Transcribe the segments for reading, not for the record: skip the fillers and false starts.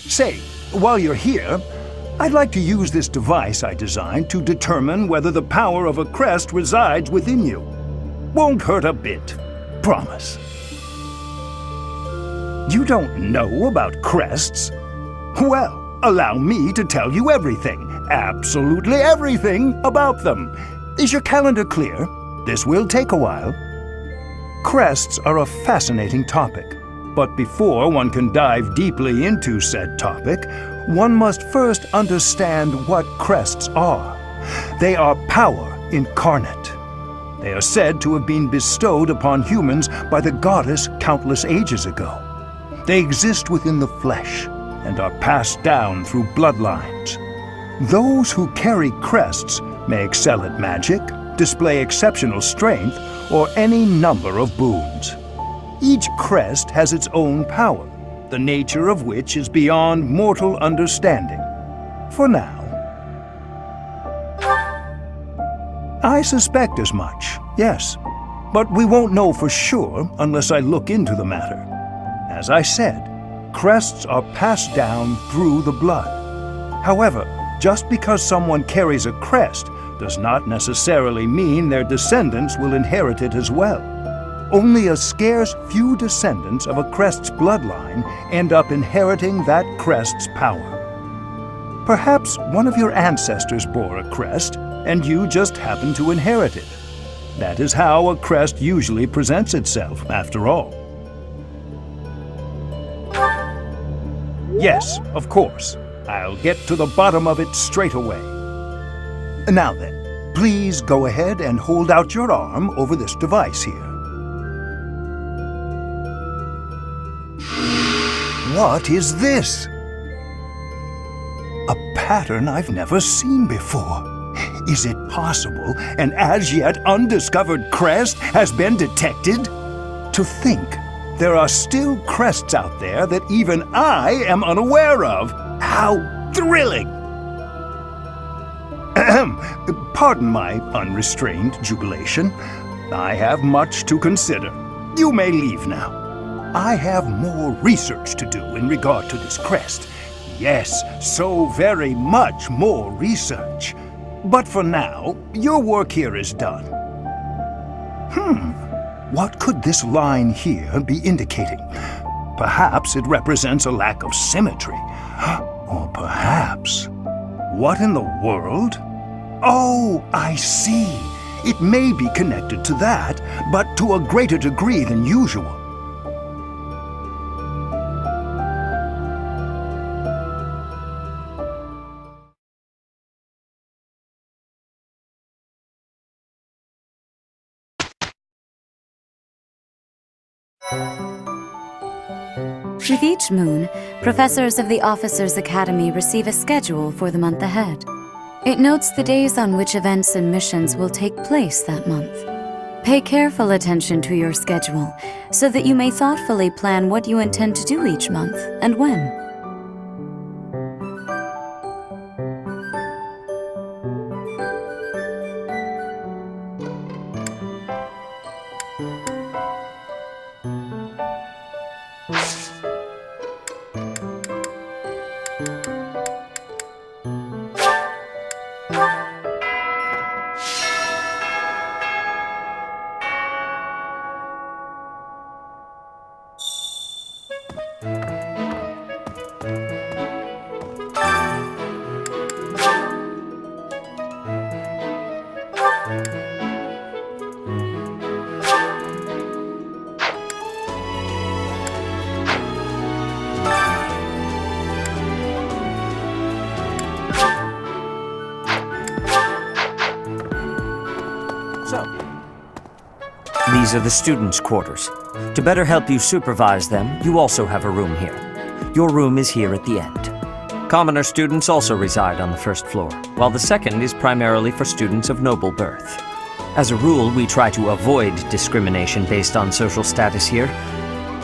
Say, while you're here, I'd like to use this device I designed to determine whether the power of a crest resides within you. Won't hurt a bit. Promise. You don't know about crests? Well, allow me to tell you everything, absolutely everything about them. Is your calendar clear? This will take a while. Crests are a fascinating topic, but before one can dive deeply into said topic, one must first understand what crests are. They are power incarnate. They are said to have been bestowed upon humans by the goddess countless ages ago. They exist within the flesh and are passed down through bloodlines. Those who carry crests may excel at magic, display exceptional strength, or any number of boons. Each crest has its own power, the nature of which is beyond mortal understanding. For now. I suspect as much, yes, but we won't know for sure unless I look into the matter. As I said, crests are passed down through the blood. However, just because someone carries a crest does not necessarily mean their descendants will inherit it as well. Only a scarce few descendants of a crest's bloodline end up inheriting that crest's power. Perhaps one of your ancestors bore a crest, and you just happen to inherit it. That is how a crest usually presents itself, after all. Yes, of course. I'll get to the bottom of it straight away. Now then, please go ahead and hold out your arm over this device here. What is this? A pattern I've never seen before. Is it possible an as-yet undiscovered crest has been detected? To think, there are still crests out there that even I am unaware of. How thrilling! Pardon my unrestrained jubilation. I have much to consider. You may leave now. I have more research to do in regard to this crest. Yes, so very much more research. But for now, your work here is done. What could this line here be indicating? Perhaps it represents a lack of symmetry. Or perhaps... What in the world? Oh, I see. It may be connected to that, but to a greater degree than usual. With each moon, professors of the Officers' Academy receive a schedule for the month ahead. It notes the days on which events and missions will take place that month. Pay careful attention to your schedule so that you may thoughtfully plan what you intend to do each month and when. These are the students' quarters. To better help you supervise them, you also have a room here. Your room is here at the end. Commoner students also reside on the first floor, while the second is primarily for students of noble birth. As a rule, we try to avoid discrimination based on social status here,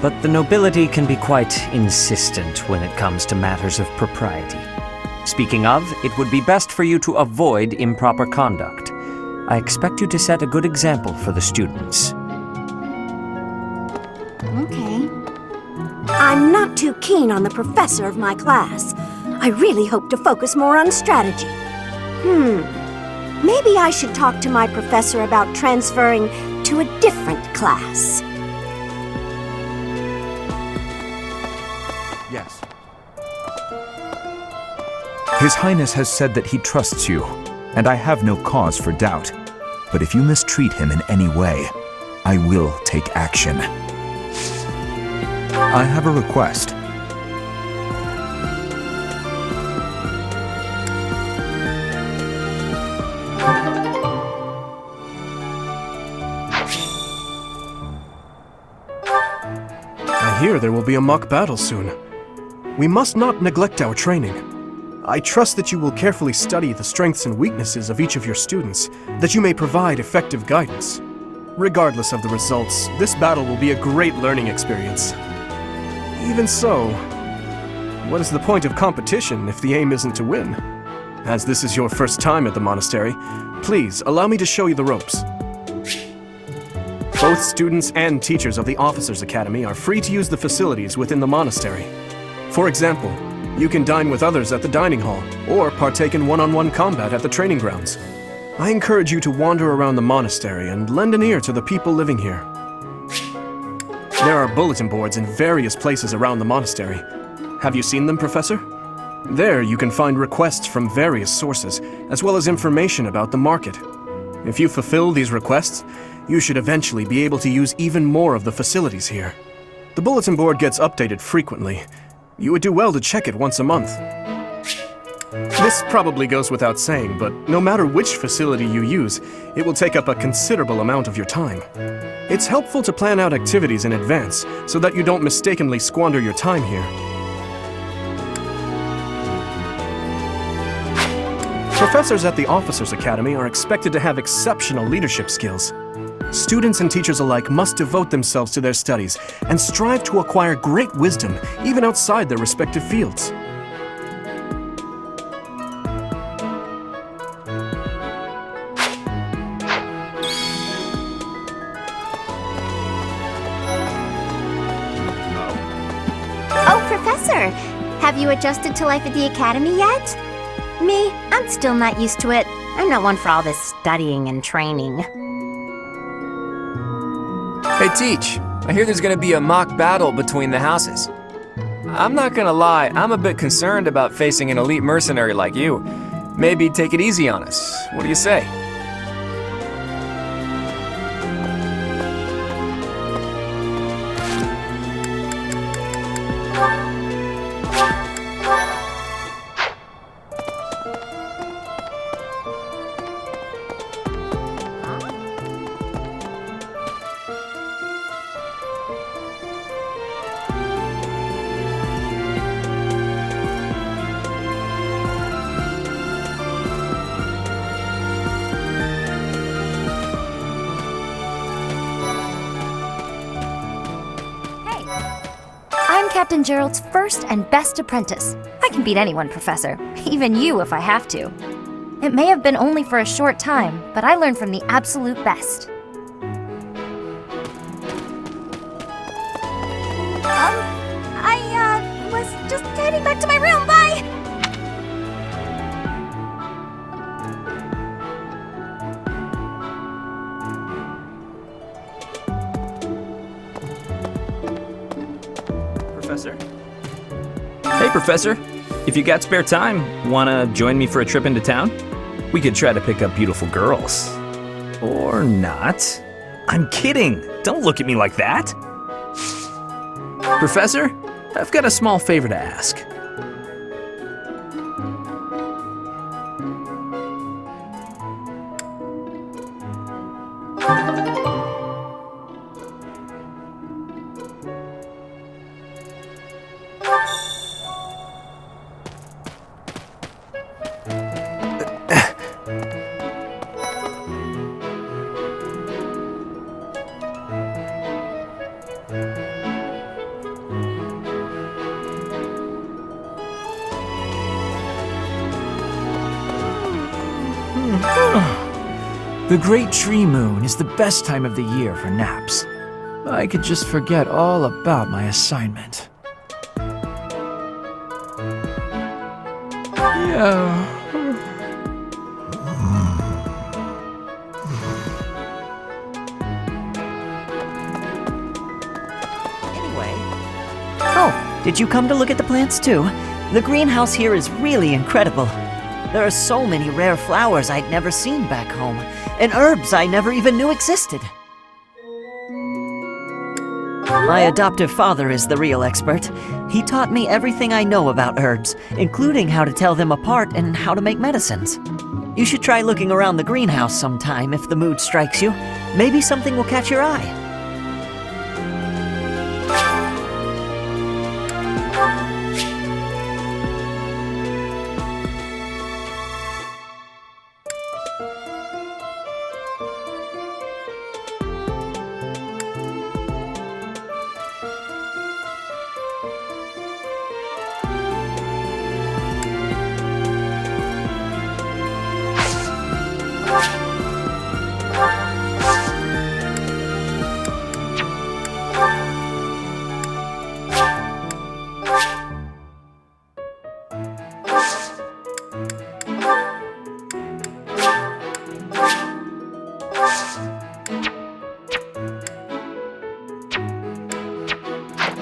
but the nobility can be quite insistent when it comes to matters of propriety. Speaking of, it would be best for you to avoid improper conduct. I expect you to set a good example for the students. Okay. I'm not too keen on the professor of my class. I really hope to focus more on strategy. Maybe I should talk to my professor about transferring to a different class. Yes. His Highness has said that he trusts you, and I have no cause for doubt. But if you mistreat him in any way, I will take action. I have a request. I hear there will be a mock battle soon. We must not neglect our training. I trust that you will carefully study the strengths and weaknesses of each of your students, that you may provide effective guidance. Regardless of the results, this battle will be a great learning experience. Even so, what is the point of competition if the aim isn't to win? As this is your first time at the monastery, please allow me to show you the ropes. Both students and teachers of the Officers' Academy are free to use the facilities within the monastery. For example, you can dine with others at the dining hall, or partake in one-on-one combat at the training grounds. I encourage you to wander around the monastery and lend an ear to the people living here. There are bulletin boards in various places around the monastery. Have you seen them, Professor? There you can find requests from various sources, as well as information about the market. If you fulfill these requests, you should eventually be able to use even more of the facilities here. The bulletin board gets updated frequently. You would do well to check it once a month. This probably goes without saying, but no matter which facility you use, it will take up a considerable amount of your time. It's helpful to plan out activities in advance, so that you don't mistakenly squander your time here. Professors at the Officers' Academy are expected to have exceptional leadership skills. Students and teachers alike must devote themselves to their studies and strive to acquire great wisdom, even outside their respective fields. Oh, Professor! Have you adjusted to life at the Academy yet? Me, I'm still not used to it. I'm not one for all this studying and training. Hey, Teach. I hear there's gonna be a mock battle between the houses. I'm not gonna lie, I'm a bit concerned about facing an elite mercenary like you. Maybe take it easy on us. What do you say? Captain Gerald's first and best apprentice. I can beat anyone, Professor. Even you, if I have to. It may have been only for a short time, but I learned from the absolute best. I was just heading back to my room. Bye! Professor? Hey, Professor. If you got spare time, wanna join me for a trip into town? We could try to pick up beautiful girls. Or not. I'm kidding. Don't look at me like that. Professor, I've got a small favor to ask. The Great Tree Moon is the best time of the year for naps. I could just forget all about my assignment. Oh, did you come to look at the plants too? The greenhouse here is really incredible. There are so many rare flowers I'd never seen back home, and herbs I never even knew existed. My adoptive father is the real expert. He taught me everything I know about herbs, including how to tell them apart and how to make medicines. You should try looking around the greenhouse sometime if the mood strikes you. Maybe something will catch your eye.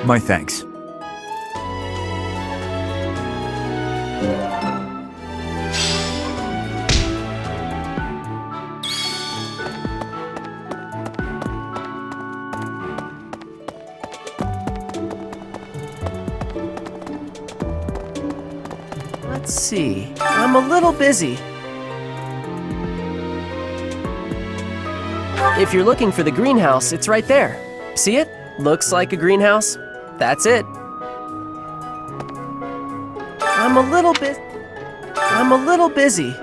My thanks. Let's see. I'm a little busy. If you're looking for the greenhouse, it's right there. See it? Looks like a greenhouse. That's it. I'm a little busy.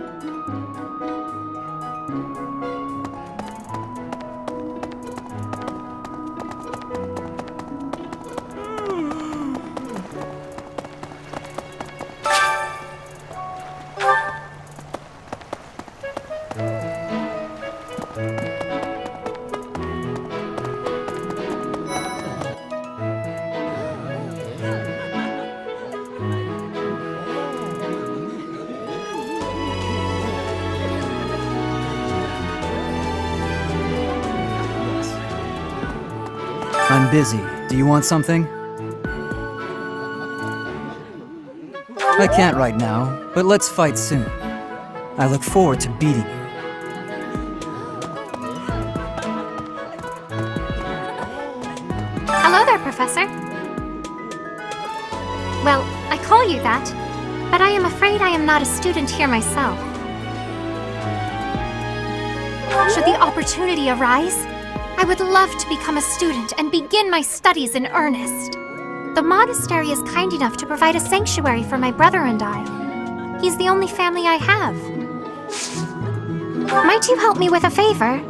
I'm busy. Do you want something? I can't right now, but let's fight soon. I look forward to beating you. Hello there, Professor. Well, I call you that, but I am afraid I am not a student here myself. Should the opportunity arise, I would love to become a student and begin my studies in earnest. The monastery is kind enough to provide a sanctuary for my brother and I. He's the only family I have. Might you help me with a favor?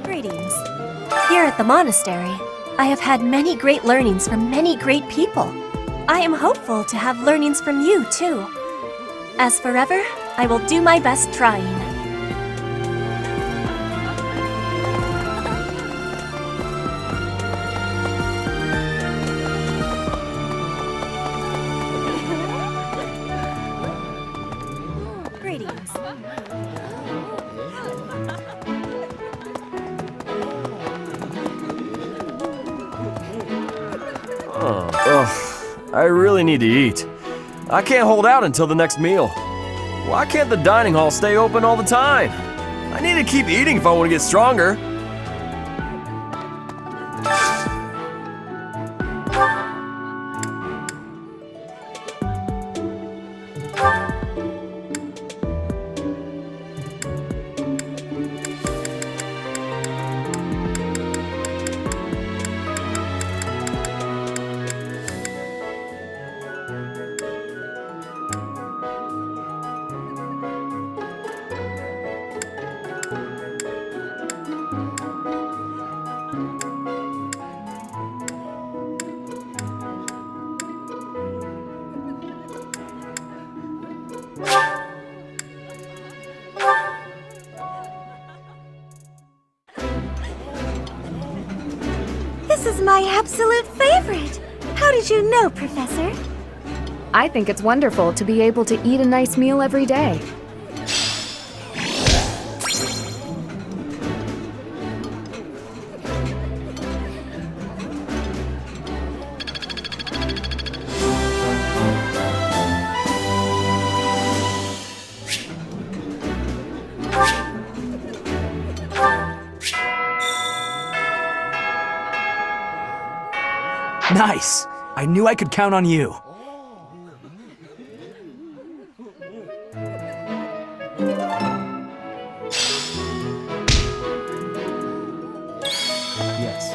Greetings. Here at the monastery, I have had many great learnings from many great people. I am hopeful to have learnings from you, too. As forever, I will do my best trying. Greetings. I really need to eat. I can't hold out until the next meal. Why can't the dining hall stay open all the time? I need to keep eating if I want to get stronger. my absolute favorite. How did you know, Professor? I think it's wonderful to be able to eat a nice meal every day. Nice! I knew I could count on you. Yes.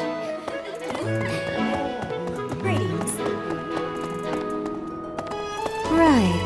Greetings. Right.